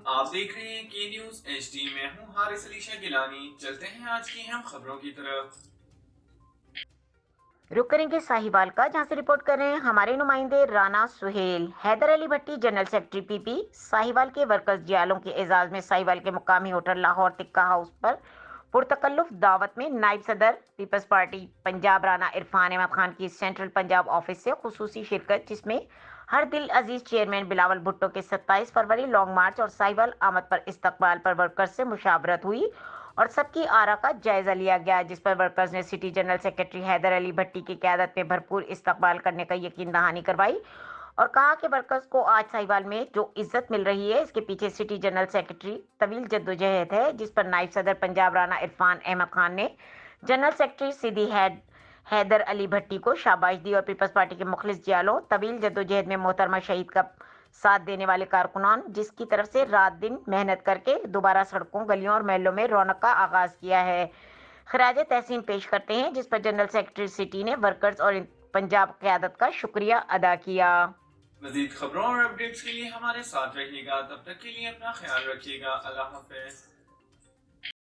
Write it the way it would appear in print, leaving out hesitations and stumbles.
آپ دیکھ رہے ہیں کے نیوز ایچ ڈی، میں ہوں حارث علی شاہ گیلانی۔ چلتے ہیں آج کی اہم خبروں کی طرف۔ رک کریں گے ساہیوال کا، جہاں سے رپورٹ کر رہے ہیں ہمارے نمائندے رانا سہیل۔ حیدر علی بھٹی جنرل سیکرٹری پی پی ساہیوال کے ورکرز جیالوں کے اعزاز میں ساہیوال کے مقامی ہوٹل لاہور تکہ ہاؤس پر پرتکلف دعوت میں نائب صدر پیپلز پارٹی پنجاب رانا عرفان احمد خان کی سینٹرل پنجاب آفس سے خصوصی شرکت، جس میں ہر دل عزیز چیئرمین بلاول بھٹو کے 27 فروری لانگ مارچ اور ساہیوال آمد پر استقبال پر ورکرز سے مشاورت ہوئی اور سب کی آرا کا جائزہ لیا گیا، جس پر ورکرز نے سٹی جنرل سیکرٹری حیدر علی بھٹی کی قیادت میں بھرپور استقبال کرنے کا یقین دہانی کروائی اور کہا کہ ورکرز کو آج ساہیوال میں جو عزت مل رہی ہے اس کے پیچھے سٹی جنرل سیکرٹری طویل جدوجہد ہے، جس پر نائب صدر پنجاب رانا عرفان احمد خان نے جنرل سیکرٹری سیدھی حیدر علی بھٹی کو شاباش دی اور پیپلز پارٹی کے مخلص جیالوں طویل جدوجہد میں محترمہ شہید کا ساتھ دینے والے کارکنان، جس کی طرف سے رات دن محنت کر کے دوبارہ سڑکوں، گلیوں اور محلوں میں رونق کا آغاز کیا ہے، خراج تحسین پیش کرتے ہیں، جس پر جنرل سیکرٹری سٹی نے ورکرز اور پنجاب قیادت کا شکریہ ادا کیا۔ مزید خبروں اور اپڈیٹس کے لیے ہمارے ساتھ رہیے گا، تب تک کے لیے اپنا خیال رکھیے گا۔ اللہ حافظ۔